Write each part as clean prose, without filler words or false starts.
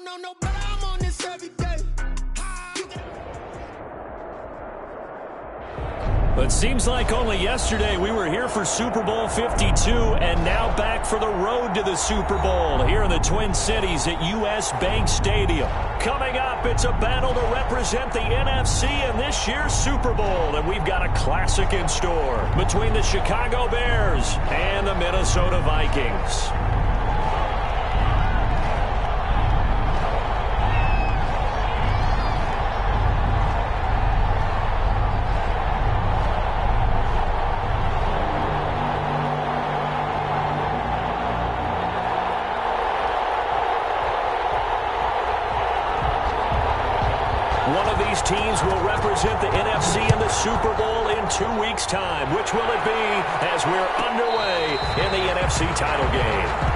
know no better, I'm on this every day. But seems like only yesterday we were here for Super Bowl 52 and now back for the road to the Super Bowl here in the Twin Cities at US Bank Stadium. Coming up, it's a battle to represent the NFC in this year's Super Bowl, and we've got a classic in store between the Chicago Bears and the Minnesota Vikings. Teams will represent the NFC in the Super Bowl in 2 weeks' time. Which will it be as we're underway in the NFC title game?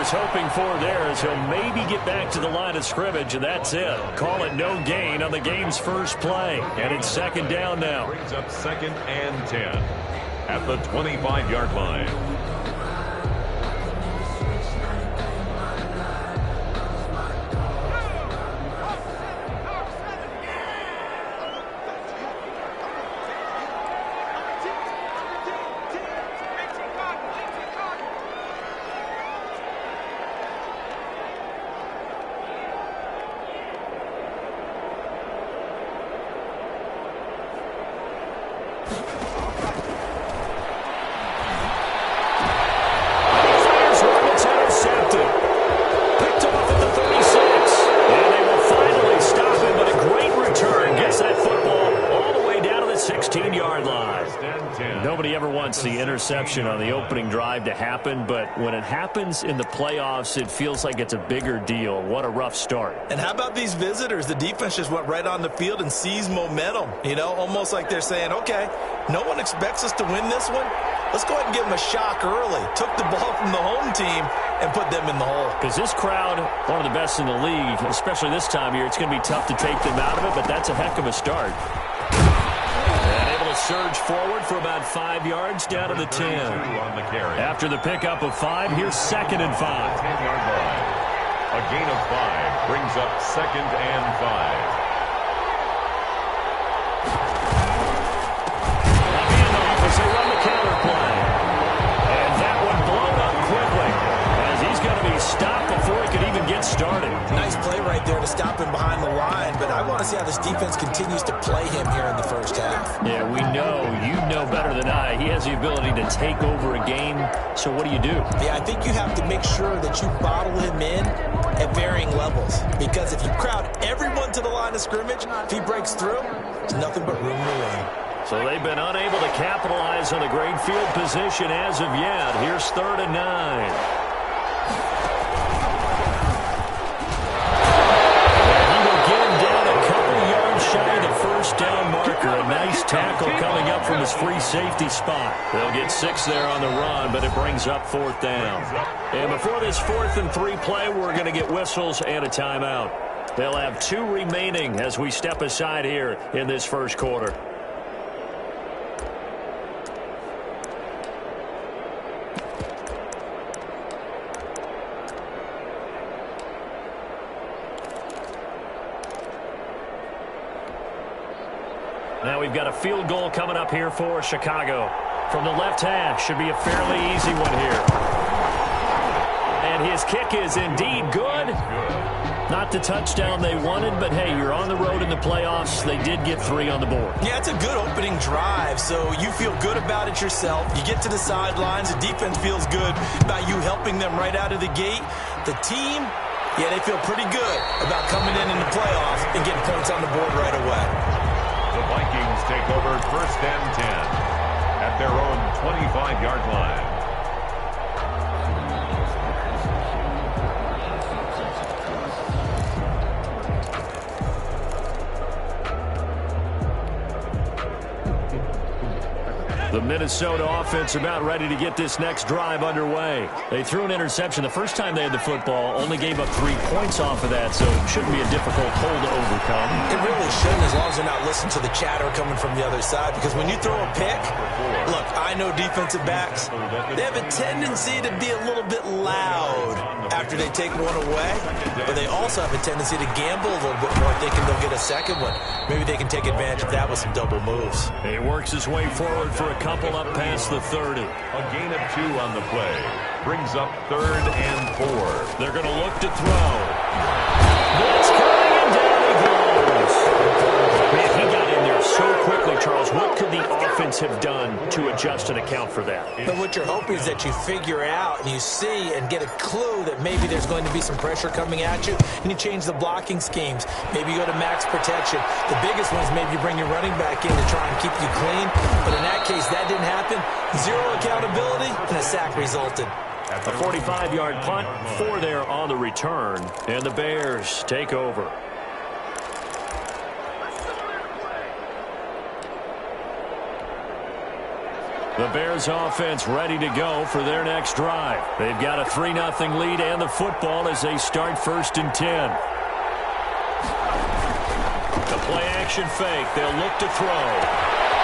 Hoping for there as he'll maybe get back to the line of scrimmage, and that's it. Call it no gain on the game's first play, and it's second down now. Brings up 2nd and 10 at the 25-yard line. The interception on the opening drive to happen, but when it happens in the playoffs, it feels like it's a bigger deal. What a rough start. And how about these visitors? The defense just went right on the field and seized momentum. You know, almost like they're saying, okay, no one expects us to win this one. Let's go ahead and give them a shock early. Took the ball from the home team and put them in the hole. Because this crowd, one of the best in the league, especially this time of year, it's going to be tough to take them out of it, but that's a heck of a start. Surge forward for about 5 yards down to the 10. After the pickup of 5, here's 2nd and 5. 10-yard line. A gain of 5 brings up 2nd and 5. Handoff as they run the counter play. And that one blown up quickly as he's going to be stopped before he could even get started. Nice play right there to stop him behind the line, but I want to see how this defense continues to play him here in the first half. Yeah, we know. You know better than I. He has the ability to take over a game, so what do you do? Yeah, I think you have to make sure that you bottle him in at varying levels, because if you crowd everyone to the line of scrimmage, if he breaks through, there's nothing but room to run. So they've been unable to capitalize on a great field position as of yet. Here's 3rd and 9. Down marker, a nice tackle coming up from his free safety spot. They'll get 6 there on the run, but it brings up 4th down. And before this 4th and 3 play, we're going to get whistles and a timeout. They'll have 2 remaining as we step aside here in this first quarter. Now we've got a field goal coming up here for Chicago. From the left half, should be a fairly easy one here. And his kick is indeed good. Not the touchdown they wanted, but hey, you're on the road in the playoffs. They did get 3 on the board. Yeah, it's a good opening drive, so you feel good about it yourself. You get to the sidelines, the defense feels good about you helping them right out of the gate. The team, yeah, they feel pretty good about coming in the playoffs and getting points on the board right away. The Vikings take over 1st and 10. at their own 25-yard line. The Minnesota offense about ready to get this next drive underway. They threw an interception the first time they had the football, only gave up 3 points off of that, so it shouldn't be a difficult hole to overcome. It really shouldn't, as long as they're not listening to the chatter coming from the other side, because when you throw a pick, look, I know defensive backs, they have a tendency to be a little bit loud after they take one away, but they also have a tendency to gamble a little bit more thinking they'll get a second one. Maybe they can take advantage of that with some double moves. He works his way forward for a couple up past the 30. A gain of 2 on the play. Brings up 3rd and 4. They're going to look to throw. Blitz coming, and down he goes. Man, he got in there so quickly, Charles. What could the offense have done to adjust and account for that? But what you're hoping is that you figure out and you see and get a clue that maybe there's going to be some pressure coming at you, and you change the blocking schemes. Maybe you go to max protection. The biggest one is maybe you bring your running back in to try and keep you clean. But in that case, that didn't happen. 0 accountability, and a sack resulted. A 45-yard punt, 4 there on the return, and the Bears take over. The Bears offense ready to go for their next drive. They've got a 3-0 lead and the football as they start 1st and 10. The play action fake. They'll look to throw.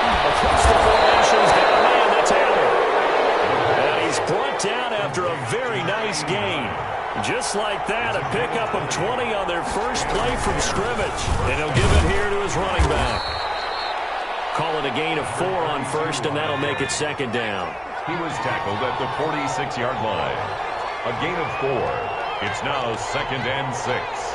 Across the formation, he's got a man that's out. And he's brought down after a very nice gain. Just like that, a pickup of 20 on their first play from scrimmage. And he'll give it here to his running back. Call it a gain of 4 on 1st, and that'll make it 2nd down. He was tackled at the 46-yard line. A gain of 4. It's now 2nd and 6.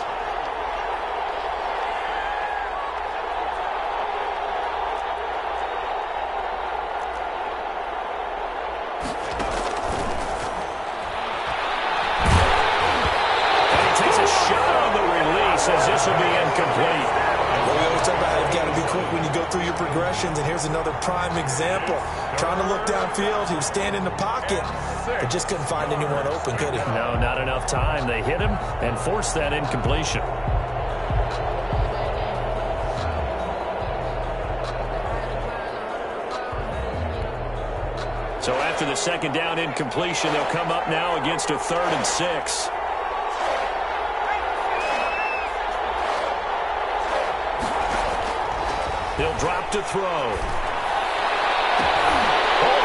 Says this will be incomplete. Well, we always talk about how you've got to be quick when you go through your progressions, and here's another prime example. Trying to look downfield, he was standing in the pocket, but just couldn't find anyone open, could he? No, not enough time. They hit him and forced that incompletion. So after the 2nd down incompletion, they'll come up now against a 3rd and 6. He'll drop to throw. Oh,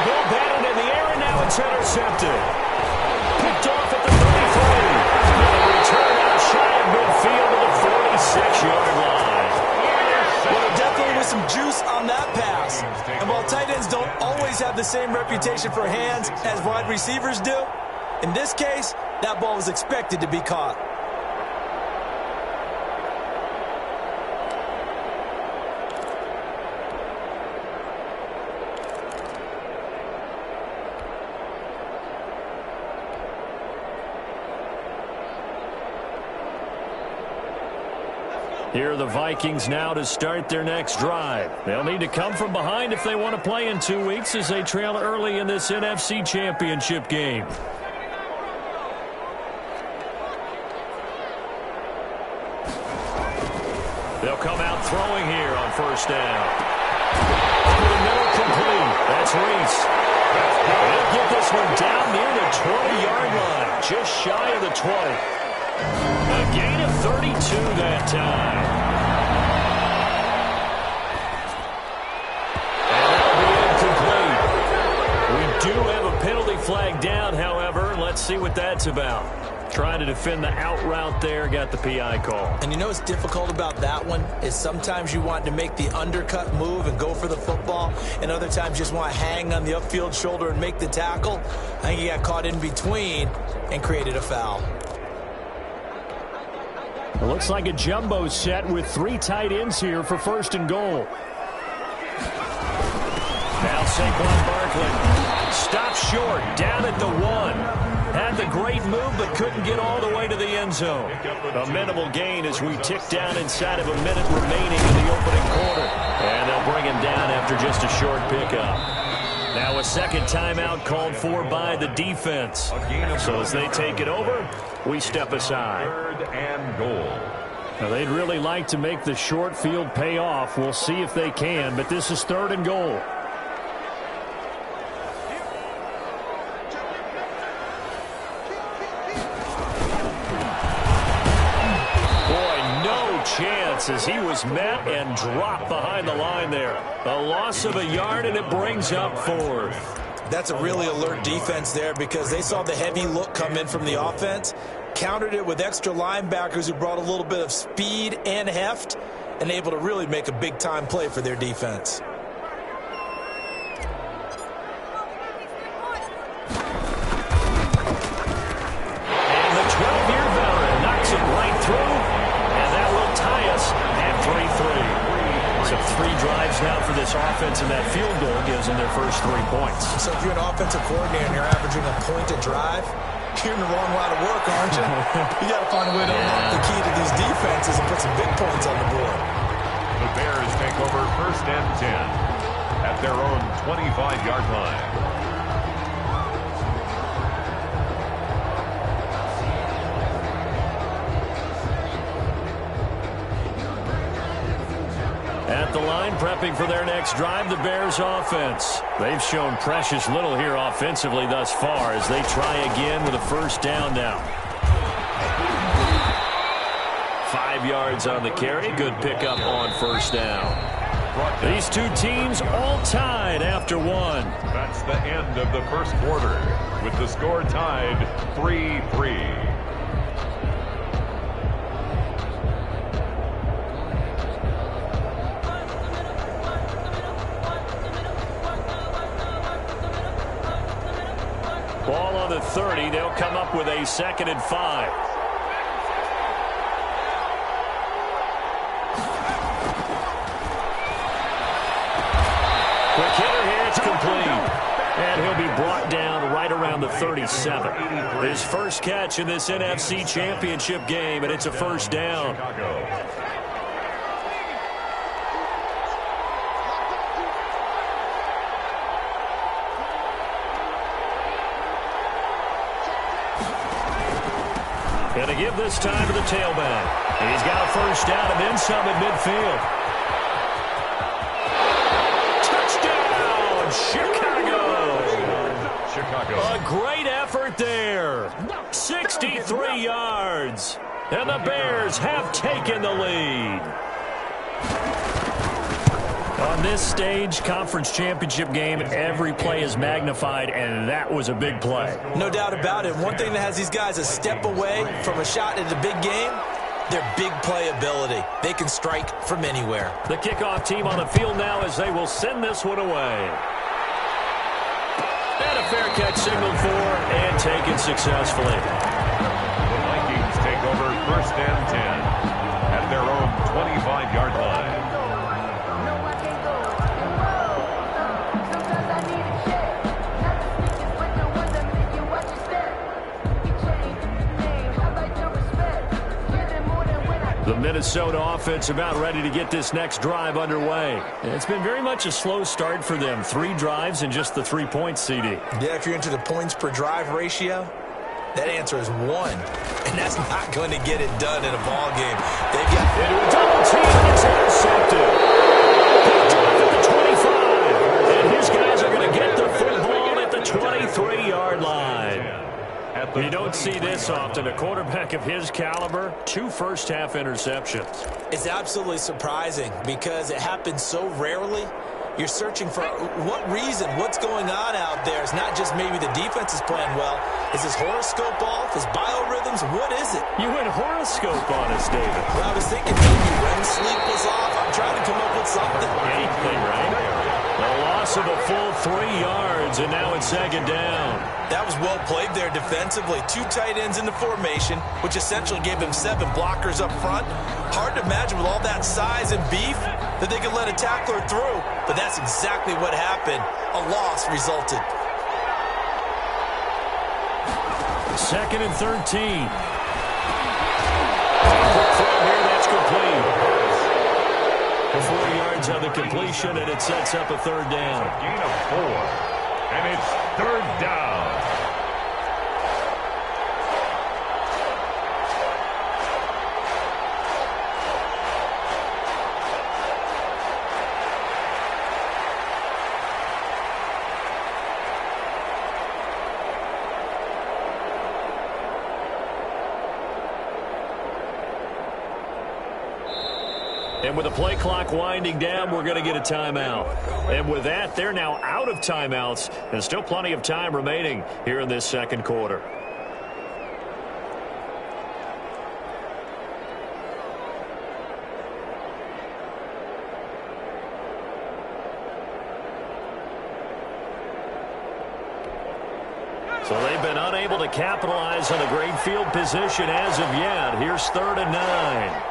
Bill batted in the air, and now it's intercepted. Picked off at the 33. And a return out shy of midfield to the 46-yard line. Well, there definitely was some juice on that pass. And while tight ends don't always have the same reputation for hands as wide receivers do, in this case, that ball was expected to be caught. Here are the Vikings now to start their next drive. They'll need to come from behind if they want to play in 2 weeks as they trail early in this NFC Championship game. They'll come out throwing here on 1st down. Over the middle, complete. That's Reese. They'll get this one down near the 20-yard line, just shy of the 20. A gain of 32 that time. And that'll be incomplete. We do have a penalty flag down, however. Let's see what that's about. Trying to defend the out route there, got the PI call. And you know what's difficult about that one is sometimes you want to make the undercut move and go for the football, and other times you just want to hang on the upfield shoulder and make the tackle. I think he got caught in between and created a foul. It looks like a jumbo set with 3 tight ends here for 1st and goal. Now Saquon Barkley stops short, down at the 1. Had the great move, but couldn't get all the way to the end zone. A minimal gain as we tick down inside of a minute remaining in the opening quarter. And they'll bring him down after just a short pickup. Now a second timeout called for by the defense. So as they take it over, we step aside. 3rd and goal. Now they'd really like to make the short field pay off. We'll see if they can, but this is 3rd and goal. Chance as he was met and dropped behind the line there. A loss of a yard, and it brings up 4th. That's a really alert defense there because they saw the heavy look come in from the offense, countered it with extra linebackers who brought a little bit of speed and heft, and able to really make a big-time play for their defense. And the 12-year veteran knocks it right through. At 3-3. So 3 drives now for this offense, and that field goal gives them their first 3 points. So if you're an offensive coordinator and you're averaging a point a drive, you're in the wrong line of work, aren't you? You got to find a way to unlock the key to these defenses and put some big points on the board. The Bears take over 1st and 10 at their own 25-yard line. At the line, prepping for their next drive, the Bears offense. They've shown precious little here offensively thus far as they try again with a first down now. 5 yards on the carry. Good pickup on first down. These two teams all tied after 1. That's the end of the first quarter with the score tied 3-3. Ball on the 30. They'll come up with a 2nd and 5. Quick hitter here. It's complete. And he'll be brought down right around the 37. His first catch in this NFC Championship game, and it's a first down. Going to give this time to the tailback. He's got a first down and then some at midfield. Touchdown, Chicago. A great effort there. 63 yards. And the Bears have taken the lead. On this stage, conference championship game, every play is magnified, and that was a big play. No doubt about it. One thing that has these guys a step away from a shot at the big game, their big play ability. They can strike from anywhere. The kickoff team on the field now as they will send this one away. And a fair catch signaled for and taken successfully. The Vikings take over 1st and 10 at their own 25-yard line. The Minnesota offense about ready to get this next drive underway. It's been very much a slow start for them. 3 drives and just the 3 points, CD. Yeah, if you're into the points per drive ratio, that answer is 1. And that's not going to get it done in a ball game. They've got into a double team, and it's intercepted. Picked off at the 25. And his guys are going to get the football at the 23-yard line. You don't see this often. A quarterback of his caliber, 2 first-half interceptions. It's absolutely surprising because it happens so rarely. You're searching for what reason, what's going on out there. It's not just maybe the defense is playing well. Is his horoscope off? His biorhythms? What is it? You went horoscope on us, David. Well, I was thinking maybe REM sleep was off. I'm trying to come up with something. Anything, right? A loss of a full 3 yards, and now it's 2nd down. That was well played there defensively. 2 tight ends in the formation, which essentially gave them 7 blockers up front. Hard to imagine with all that size and beef that they could let a tackler through. But that's exactly what happened. A loss resulted. 2nd and 13. Quick throw here, that's complete. 4 yards on the completion, and it sets up a 3rd down. Gain of 4. And it's third down. And with the play clock winding down, we're going to get a timeout. And with that, they're now out of timeouts. And still plenty of time remaining here in this second quarter. So they've been unable to capitalize on a great field position as of yet. Here's 3rd and 9.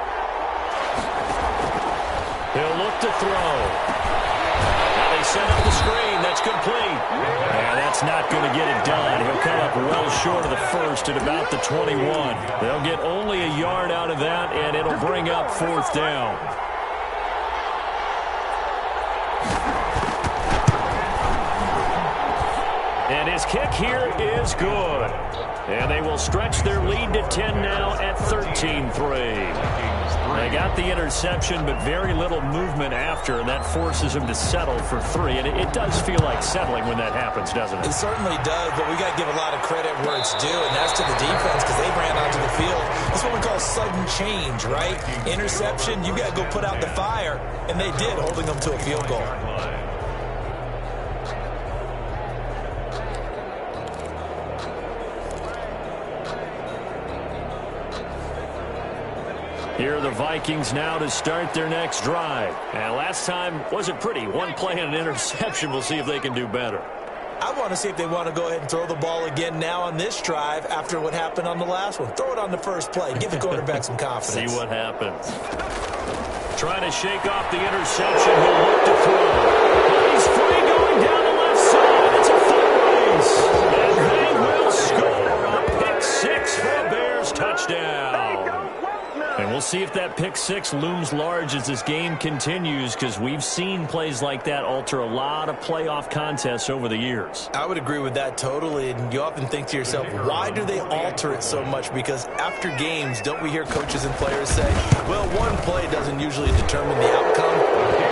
He'll look to throw. Now they set up the screen. That's complete. And that's not going to get it done. He'll come up well short of the first at about the 21. They'll get only a yard out of that, and it'll bring up 4th down. And his kick here is good. And they will stretch their lead to 10 now at 13-3. They got the interception, but very little movement after, and that forces him to settle for 3. And it does feel like settling when that happens, doesn't it? It certainly does, but we got to give a lot of credit where it's due, and that's to the defense because they ran onto the field. That's what we call sudden change, right? Interception, you got to go put out the fire, and they did, holding them to a field goal. Here are the Vikings now to start their next drive. And last time wasn't pretty. One play and an interception. We'll see if they can do better. I want to see if they want to go ahead and throw the ball again now on this drive after what happened on the last one. Throw it on the first play. Give the quarterback some confidence. See what happens. Trying to shake off the interception. He'll look to throw. He's free going down the left side. It's a foot race. And they will score a pick 6 for a Bears touchdown. And we'll see if that pick 6 looms large as this game continues, because we've seen plays like that alter a lot of playoff contests over the years. I would agree with that totally, and you often think to yourself, why do they alter it so much? Because after games, don't we hear coaches and players say, well, one play doesn't usually determine the outcome?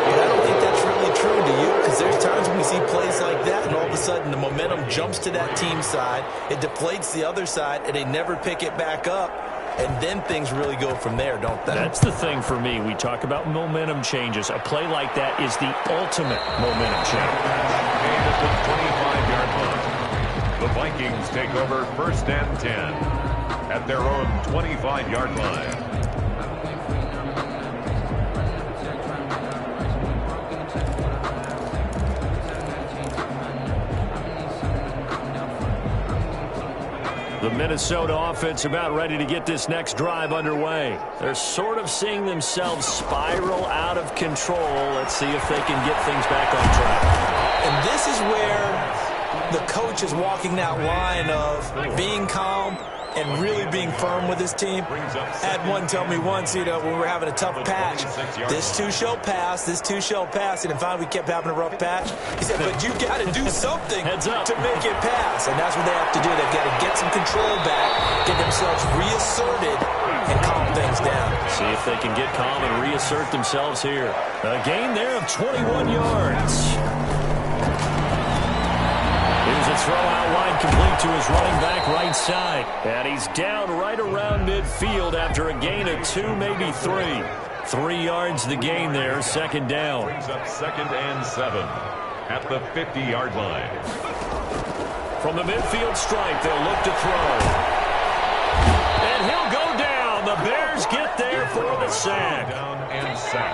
But I don't think that's really true to you, because there's times when we see plays like that, and all of a sudden the momentum jumps to that team side, it deflates the other side, and they never pick it back up. And then things really go from there, don't they? That's the thing for me. We talk about momentum changes. A play like that is the ultimate momentum change. At the 25-yard line. The Vikings take over 1st and 10 at their own 25-yard line. The Minnesota offense about ready to get this next drive underway. They're sort of seeing themselves spiral out of control. Let's see if they can get things back on track. And this is where the coach is walking that line of being calm and really being firm with his team. Had one tell me once, when we were having a tough patch, this too shall pass, this too shall pass. And finally we kept having a rough patch. He said, but you got to do something to make it pass. And that's what they have to do. They've got to get some control back, get themselves reasserted, and calm things down. See if they can get calm and reassert themselves here. A gain there of 21 yards. Here's a throw out wide, complete to his running back right side. And he's down right around midfield after a gain of 2, maybe 3. 3 yards the gain there, 2nd down. Brings up 2nd and 7 at the 50-yard line. From the midfield stripe, they'll look to throw. And he'll go down. The Bears get there for the sack.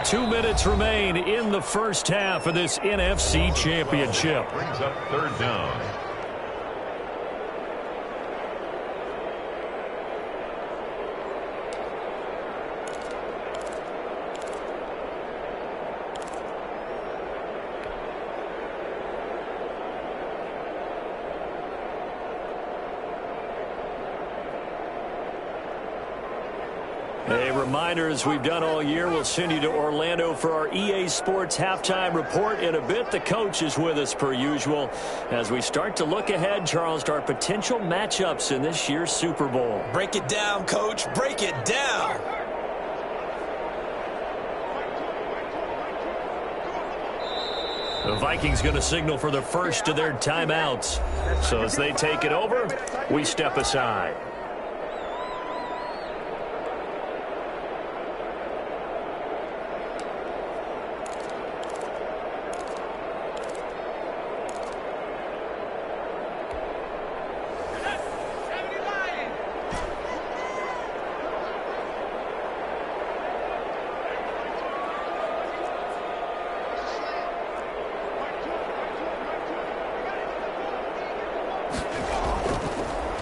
2 minutes remain in the first half of this NFC Championship. Brings up 3rd down. A reminder, as we've done all year, we'll send you to Orlando for our EA Sports halftime report in a bit. The coach is with us per usual as we start to look ahead, Charles, to our potential matchups in this year's Super Bowl. Break it down, Coach. Break it down. The Vikings going to signal for the first of their timeouts. So as they take it over, we step aside.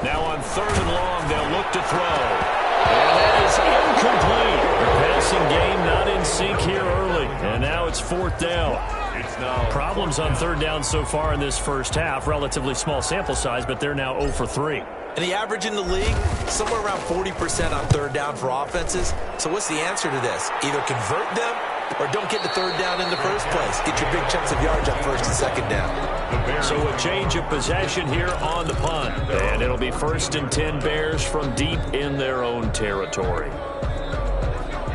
Now on 3rd and long, they'll look to throw. And that is incomplete. The passing game not in sync here early. And now it's 4th down. Problems on 3rd down so far in this first half. Relatively small sample size, but they're now 0 for 3. And the average in the league, somewhere around 40% on 3rd down for offenses. So what's the answer to this? Either convert them or don't get the 3rd down in the first place. Get your big chunks of yards on 1st and 2nd down. So a change of possession here on the punt. And it'll be 1st and 10 Bears from deep in their own territory.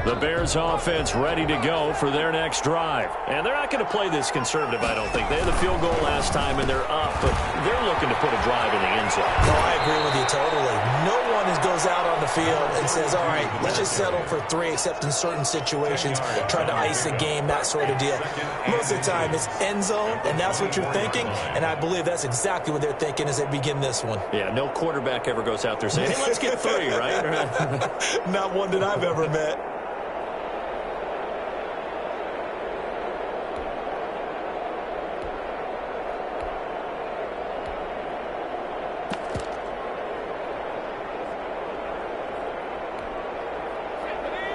The Bears offense ready to go for their next drive. And they're not going to play this conservative, I don't think. They had the field goal last time, and they're up, but they're looking to put a drive in the end zone. No, I agree with you totally. No one goes out on the field and says, all right, let's just settle for 3, except in certain situations, try to ice a game, that sort of deal. Most of the time, it's end zone, and that's what you're thinking, and I believe that's exactly what they're thinking as they begin this one. Yeah, no quarterback ever goes out there saying, hey, let's get 3, right? Not one that I've ever met.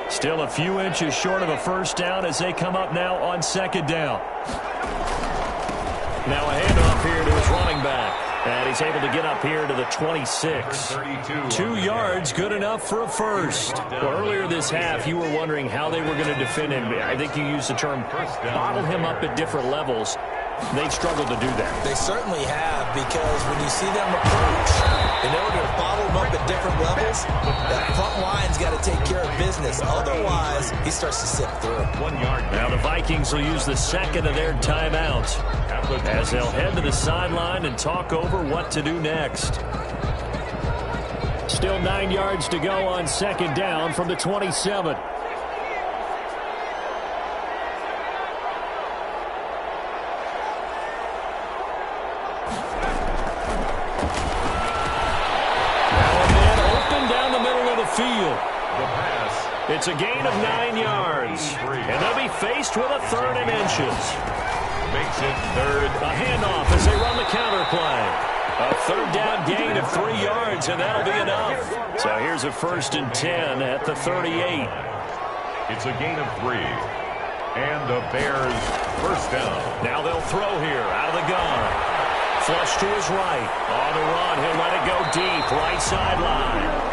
Still a few inches short of a 1st down as they come up now on 2nd down. Now a handoff here to his running back. And he's able to get up here to the 26. 2 yards, good enough for a first. Well, earlier this half, you were wondering how they were going to defend him. I think you used the term bottle him up at different levels. They've struggled to do that. They certainly have, because when you see them approach, in order to bottle them up at different levels, that front line's got to take care of business. Otherwise, he starts to sift through. 1 yard. Now the Vikings will use the second of their timeouts as they'll head to the sideline and talk over what to do next. Still 9 yards to go on 2nd down from the 27. It's a gain of 9 yards, and they'll be faced with a 3rd and inches. Makes it 3rd. A handoff as they run the counter play. A 3rd down gain of 3 yards, and that'll be enough. So here's a 1st and 10 at the 38. It's a gain of 3. And the Bears 1st down. Now they'll throw here out of the gun. Flush to his right. On the run, he'll let it go deep, right sideline.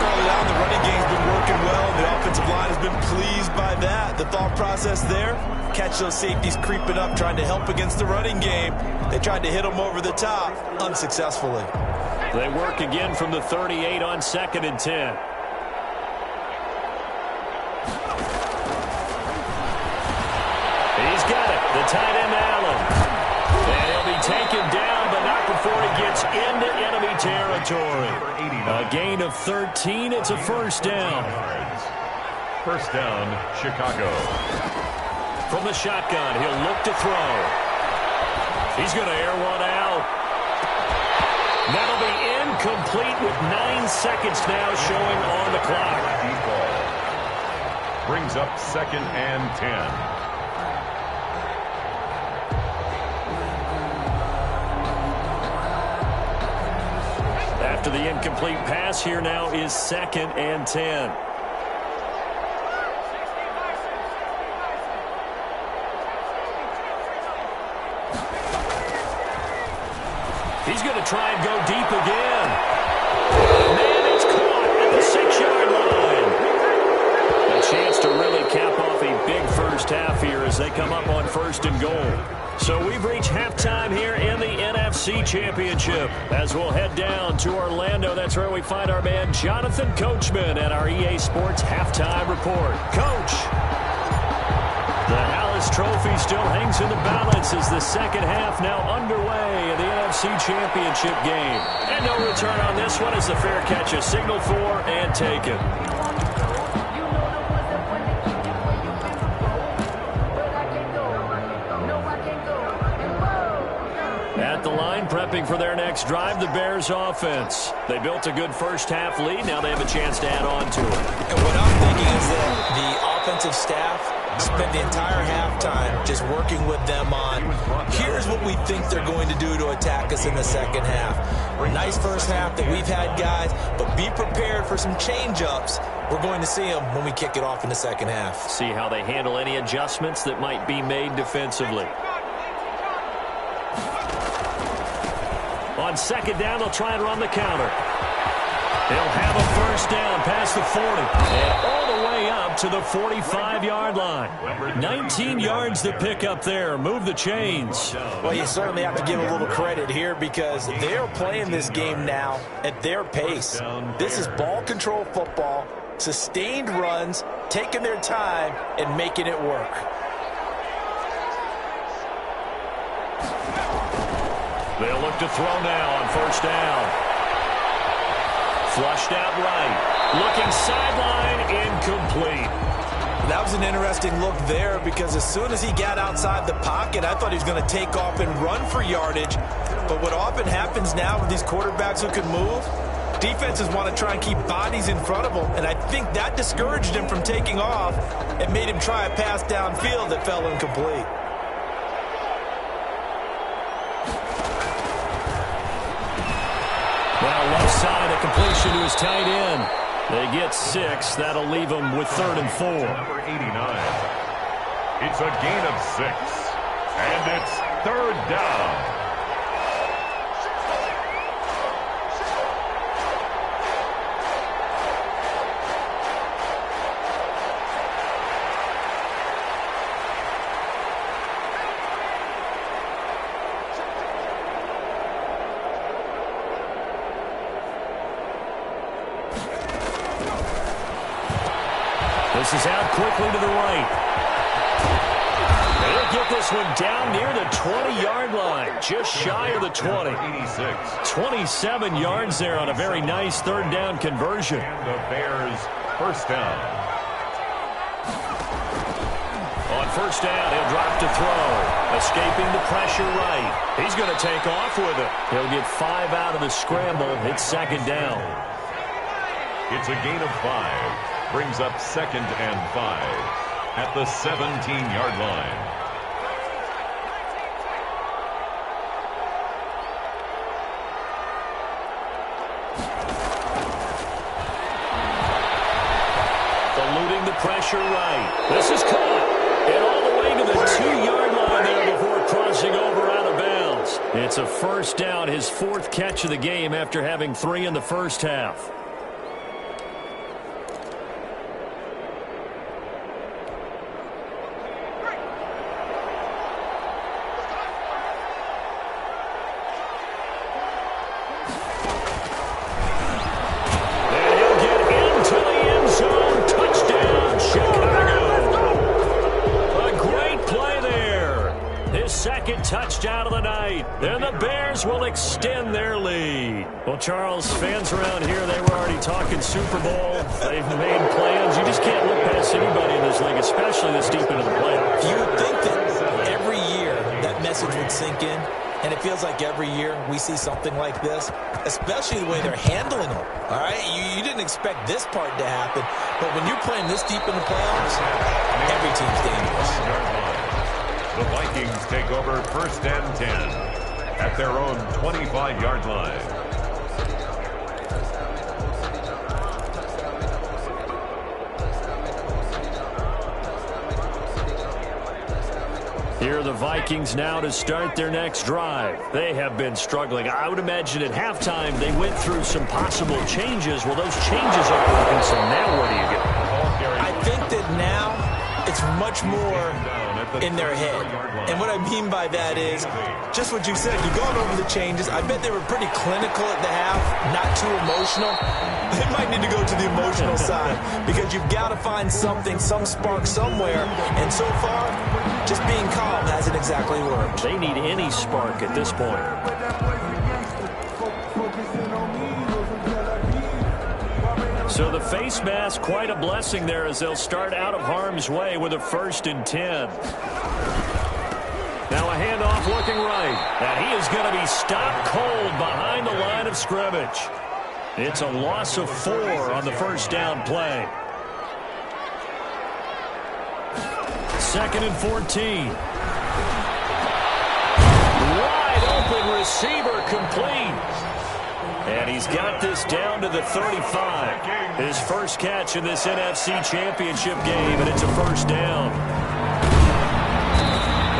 Early on, the running game's been working well, and the offensive line has been pleased by that. The thought process there, catch those safeties creeping up, trying to help against the running game. They tried to hit them over the top, unsuccessfully. They work again from the 38 on 2nd and 10. He's got it, the tight end Allen. And he'll be taken down, but not before he gets into enemy territory. A gain of 13. It's a 1st down. 1st down, Chicago. From the shotgun, he'll look to throw. He's going to air one out. That'll be incomplete with 9 seconds now showing on the clock. Brings up 2nd and 10. After the incomplete pass, here now is 2nd and 10. He's going to try and go deep again. Man, it's caught at the 6-yard line. chance to really cap off a big first half here as they come up on 1st and goal. So we've reached halftime here in the NFC Championship. As we'll head down to Orlando, that's where we find our man Jonathan Coachman at our EA Sports Halftime Report. Coach, the Hallis Trophy still hangs in the balance as the second half now underway in the NFC Championship game. And no return on this one as the fair catch is signaled for and taken. At the line, prepping for their next drive, the Bears offense. They built a good first half lead. Now they have a chance to add on to it. And what I'm thinking is that the offensive staff spent the entire halftime just working with them on, here's what we think they're going to do to attack us in the second half. Nice first half that we've had, guys, but be prepared for some change-ups. We're going to see them when we kick it off in the second half. See how they handle any adjustments that might be made defensively. On second down, they'll try and run the counter. They'll have a first down past the 40 and all the way up to the 45-yard line. 19 yards to pick up there. Move the chains. Well, you certainly have to give a little credit here because they're playing this game now at their pace. This is ball control football, sustained runs, taking their time, and making it work. They'll look to throw now on first down. Flushed out right. Looking sideline, incomplete. That was an interesting look there because as soon as he got outside the pocket, I thought he was going to take off and run for yardage. But what often happens now with these quarterbacks who can move, defenses want to try and keep bodies in front of them. And I think that discouraged him from taking off and made him try a pass downfield that fell incomplete. Well, left side, a completion to his tight end. They get 6. That'll leave them with 3rd and 4. Number 89. It's a gain of 6. And it's 3rd down. This is out quickly to the right. They'll get this one down near the 20-yard line, just shy of the 20. 27 yards there on a very nice 3rd down conversion. And the Bears first down. On first down, he'll drop to throw. Escaping the pressure right. He's going to take off with it. He'll get 5 out of the scramble. It's 2nd down. It's a gain of 5. Brings up 2nd and 5 at the 17-yard line. Eluding the pressure right. This is caught. And all the way to the 2-yard line there before crossing over out of bounds. It's a first down, his 4th catch of the game after having 3 in the first half. Touchdown of the night, and the Bears will extend their lead. Well, Charles, fans around here, they were already talking Super Bowl. They've made plans. You just can't look past anybody in this league, especially this deep into the playoffs. You would think that every year that message would sink in, and it feels like every year we see something like this, especially the way they're handling them. All right, you didn't expect this part to happen, but when you're playing this deep in the playoffs, every team's dangerous. The Vikings take over 1st and 10 at their own 25-yard line. Here are the Vikings now to start their next drive. They have been struggling. I would imagine at halftime they went through some possible changes. Well, those changes aren't working, so now where do you go? I think that now it's much more in their head. And what I mean by that is just what you said. You've gone over the changes. I bet they were pretty clinical at the half, not too emotional. They might need to go to the emotional side because you've got to find something, some spark somewhere. And so far, just being calm hasn't exactly worked. They need any spark at this point. So the face mask, quite a blessing there as they'll start out of harm's way with a 1st and 10. Now a handoff looking right. And he is going to be stopped cold behind the line of scrimmage. It's a loss of 4 on the first down play. 2nd and 14. Wide open receiver complete. And he's got this down to the 35. His first catch in this NFC Championship game, and it's a 1st down.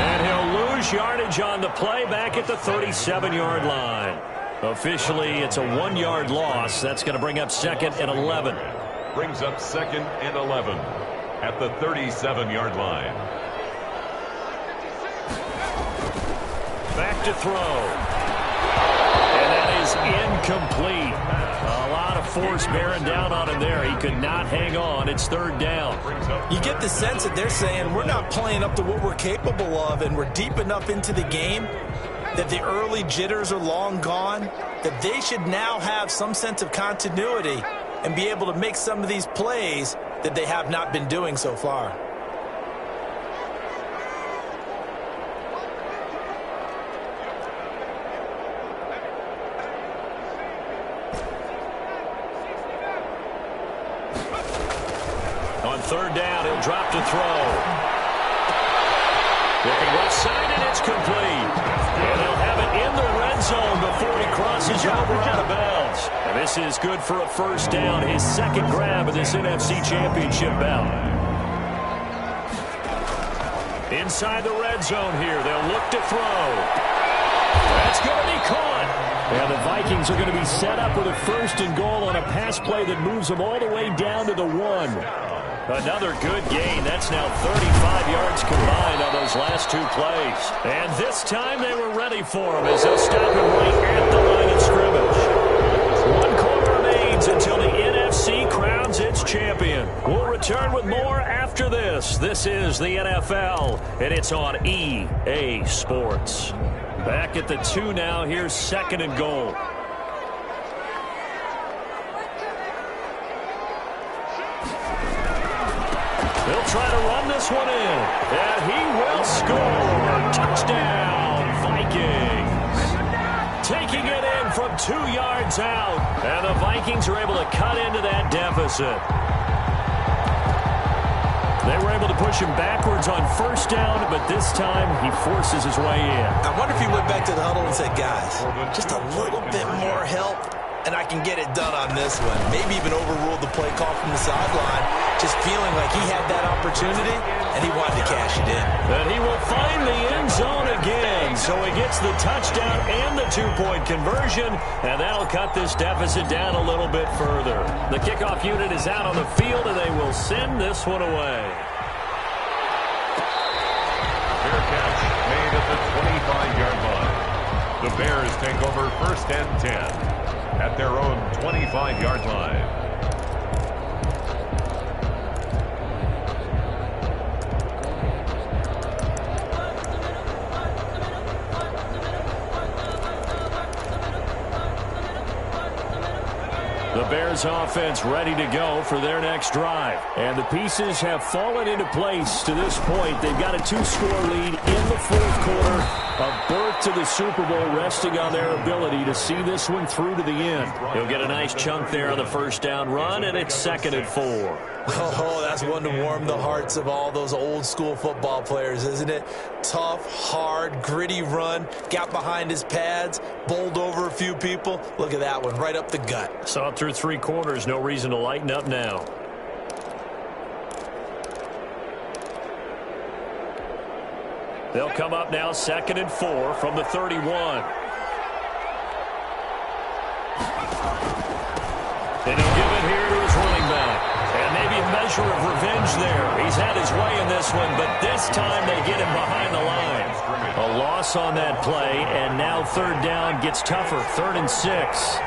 And he'll lose yardage on the play back at the 37-yard line. Officially, it's a 1-yard loss. That's going to bring up 2nd and 11. Brings up 2nd and 11 at the 37-yard line. Back to throw. Incomplete. A lot of force bearing down on him there. He could not hang on. It's 3rd down. You get the sense that they're saying we're not playing up to what we're capable of, and we're deep enough into the game that the early jitters are long gone, that they should now have some sense of continuity and be able to make some of these plays that they have not been doing so far. On 3rd down, he'll drop to throw. Looking left side, and it's complete. And they'll have it in the red zone before he crosses over out of bounds. And this is good for a 1st down, his 2nd grab of this NFC Championship bout. Inside the red zone here, they'll look to throw. That's going to be caught. And the Vikings are going to be set up with a 1st and goal on a pass play that moves them all the way down to the 1. Another good gain. That's now 35 yards combined on those last 2 plays. And this time they were ready for him as they'll stop him right at the line of scrimmage. 1 quarter remains until the NFC crowns its champion. We'll return with more after this. This is the NFL, and it's on EA Sports. Back at the 2 now. Here's 2nd and goal. They'll try to run this one in, and he will score. Touchdown, Vikings. Taking it in from 2 yards out, and the Vikings are able to cut into that deficit. They were able to push him backwards on 1st down, but this time he forces his way in. I wonder if he went back to the huddle and said, guys, just a little bit more help, and I can get it done on this one. Maybe even overruled the play call from the sideline, just feeling like he had that opportunity, and he wanted to cash it in. And he will find the end zone again, so he gets the touchdown and the 2-point conversion, and that'll cut this deficit down a little bit further. The kickoff unit is out on the field, and they will send this one away. Fair catch made at the 25-yard line. The Bears take over 1st and 10 at their own 25-yard line. The Bears offense ready to go for their next drive. And the pieces have fallen into place to this point. They've got a 2-score lead in the 4th quarter. A berth to the Super Bowl resting on their ability to see this one through to the end. He'll get a nice chunk there on the 1st down run, and it's 2nd and 4. Oh, that's one to warm the hearts of all those old-school football players, isn't it? Tough, hard, gritty run, got behind his pads, bowled over a few people. Look at that one, right up the gut. Saw it through 3 quarters, no reason to lighten up now. They'll come up now 2nd and 4 from the 31. And he'll give it here to his running back. And maybe a measure of revenge there way in this one, but this time they get him behind the line. A loss on that play, and now third down gets tougher. 3rd and 6.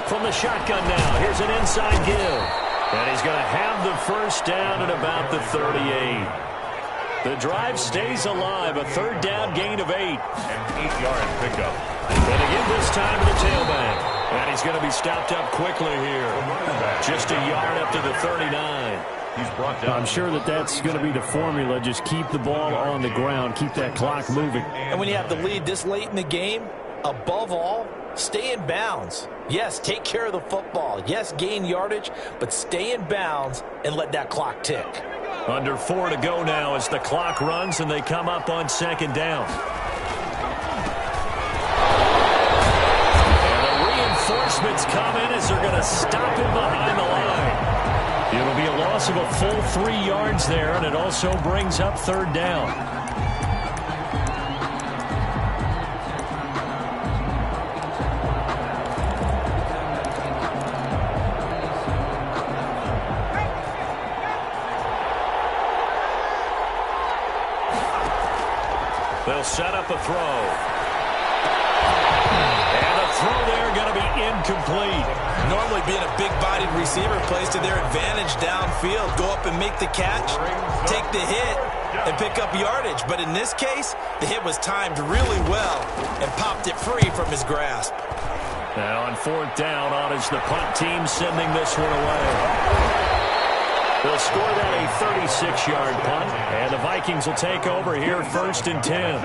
From the shotgun now, here's an inside give. And he's going to have the first down at about the 38. The drive stays alive, a third down gain of 8. An 8-yard pickup. And again this time to the tailback. And he's going to be stopped up quickly here. Just a yard up to the 39. He's brought down. I'm sure that's going to be the formula. Just keep the ball on the ground, keep that clock moving. And when you have the lead this late in the game, above all, stay in bounds. Yes, take care of the football. Yes, gain yardage, but stay in bounds and let that clock tick. Under 4 to go now as the clock runs and they come up on 2nd down. And the reinforcements come in as they're going to stop him behind the line. It'll be a loss of a full 3 yards there, and it also brings up 3rd down. They'll set up a throw. And the throw there going to be incomplete. Normally being a big-bodied receiver plays to their advantage downfield. Go up and make the catch, take the hit, and pick up yardage. But in this case, the hit was timed really well and popped it free from his grasp. Now on 4th down, on is the punt team sending this one away. They'll score that a 36-yard punt, and the Vikings will take over here 1st and 10.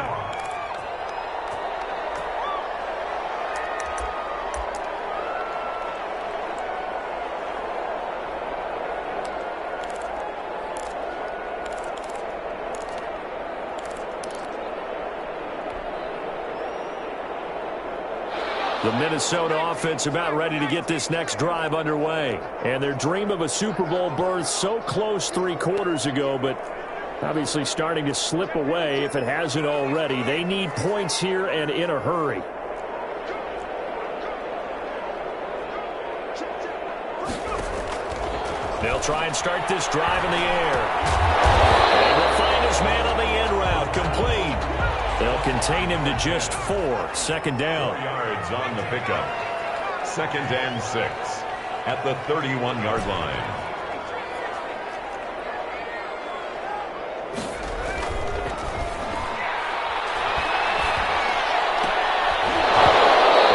The Minnesota offense about ready to get this next drive underway. And their dream of a Super Bowl berth so close 3 quarters ago, but obviously starting to slip away if it hasn't already. They need points here and in a hurry. They'll try and start this drive in the air. And will find his man on the end route, complete. They'll contain him to just 4. 2nd down. 4 yards on the pickup. 2nd and 6 at the 31-yard line.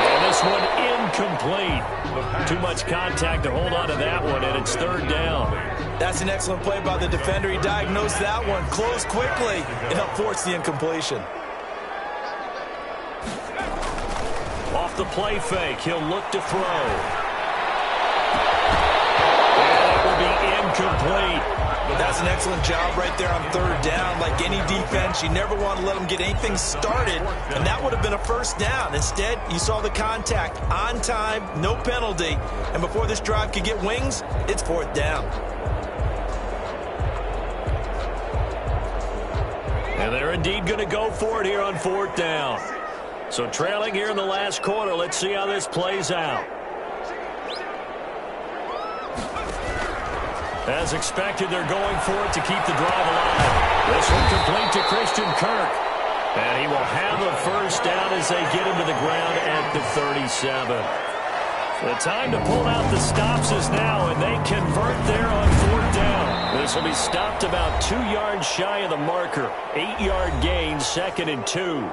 And this one incomplete. Too much contact to hold on to that one, and it's 3rd down. That's an excellent play by the defender. He diagnosed that one, closed quickly, and helped force the incompletion. Off the play fake, he'll look to throw. And it will be incomplete. That's an excellent job right there on 3rd down. Like any defense, you never want to let them get anything started, and that would have been a 1st down. Instead, you saw the contact on time, no penalty, and before this drive could get wings, it's 4th down. And they're indeed going to go for it here on 4th down. So trailing here in the last quarter, let's see how this plays out. As expected, they're going for it to keep the drive alive. This one complete to Christian Kirk. And he will have a 1st down as they get him to the ground at the 37. The time to pull out the stops is now, and they convert there on 4th down. This will be stopped about 2 yards shy of the marker. 8-yard gain, 2nd and 2.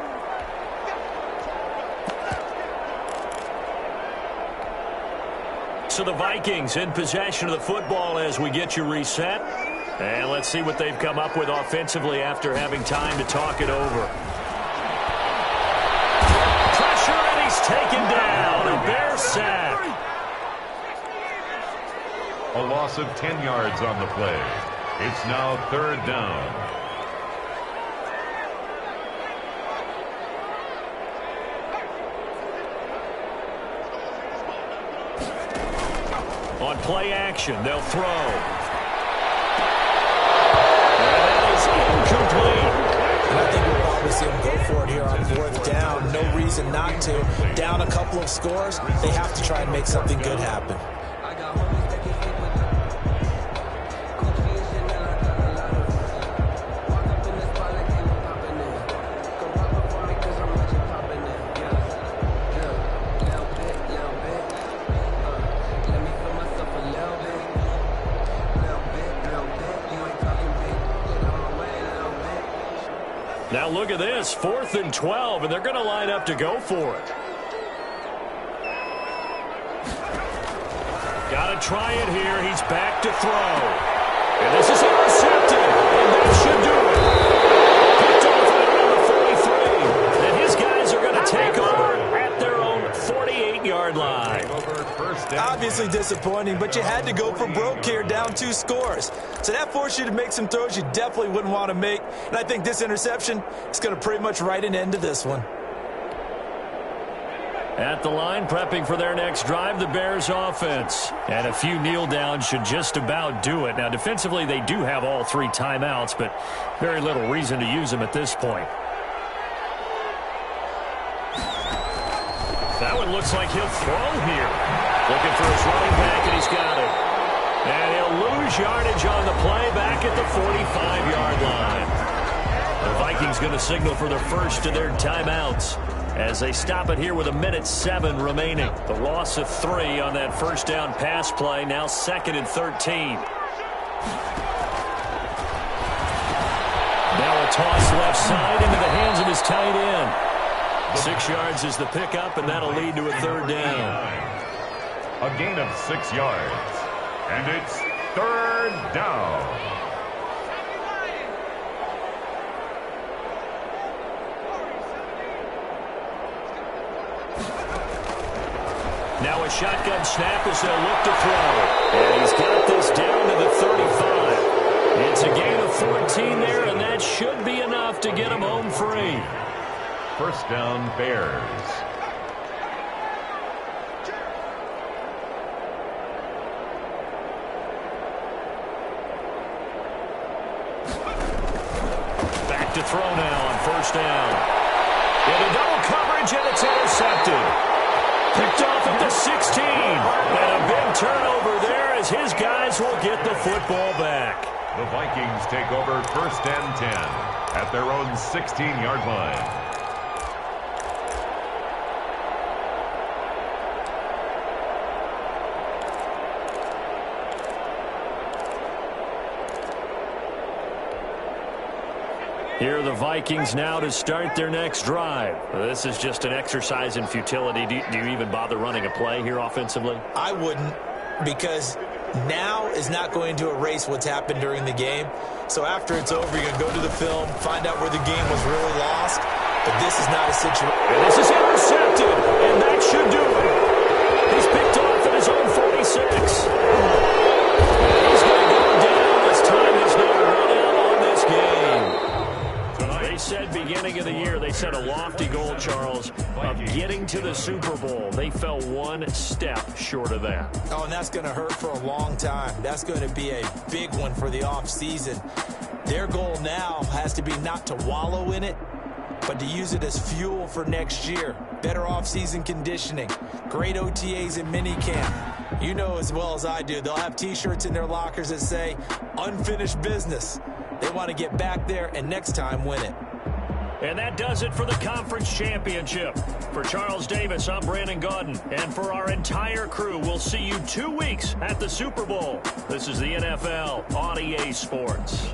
So the Vikings in possession of the football as we get you reset. And let's see what they've come up with offensively after having time to talk it over. Pressure, and he's taken down. A Bear sack. A loss of 10 yards on the play. It's now 3rd down. On play action, they'll throw. And that is incomplete. And I think we'll probably see them go for it here on 4th down. No reason not to. Down a couple of scores, they have to try and make something good happen. Now look at this, 4th and 12, and they're going to line up to go for it. Got to try it here. He's back to throw. And this is intercepted, and that should do it. Picked off right around the 43. And his guys are going to take over at their own 48-yard line. Obviously disappointing, but you had to go for broke here, down 2 scores. So that forced you to make some throws you definitely wouldn't want to make. And I think this interception is going to pretty much write an end to this one. At the line, prepping for their next drive, the Bears offense. And a few kneel downs should just about do it. Now, defensively, they do have all 3 timeouts, but very little reason to use them at this point. That one looks like he'll throw here. Looking for his running back, and he's got it. And he'll lose yardage on the play back at the 45-yard line. The Vikings going to signal for the first of their timeouts as they stop it here with 1:07 remaining. The loss of 3 on that first down pass play, now 2nd and 13. Now a toss left side into the hands of his tight end. 6 yards is the pickup, and that'll lead to a 3rd down. A gain of 6 yards. And it's 3rd down. Now a shotgun snap as they'll look to throw. And he's got this down to the 35. It's a gain of 14 there, and that should be enough to get him home free. 1st down, Bears. Back to throw now on 1st down. Into double coverage, and it's intercepted. Picked off at the 16. And a big turnover there as his guys will get the football back. The Vikings take over 1st and 10 at their own 16-yard line. Here are the Vikings now to start their next drive. This is just an exercise in futility. Do you even bother running a play here offensively? I wouldn't, because now is not going to erase what's happened during the game. So after it's over, you're going to go to the film, find out where the game was really lost. But this is not a situation. And this is intercepted, and that should do it. He's picked off at his own 46. He's going to go down as time has now run out on this game. They said beginning of the year, they set a lofty goal, Charles, of getting to the Super Bowl. They fell 1 step short of that. Oh, and that's going to hurt for a long time. That's going to be a big one for the offseason. Their goal now has to be not to wallow in it, but to use it as fuel for next year. Better offseason conditioning, great OTAs and minicamp. You know as well as I do, they'll have T-shirts in their lockers that say, unfinished business. They want to get back there and next time win it. And that does it for the conference championship. For Charles Davis, I'm Brandon Gaudin. And for our entire crew, we'll see you 2 weeks at the Super Bowl. This is the NFL on EA Sports.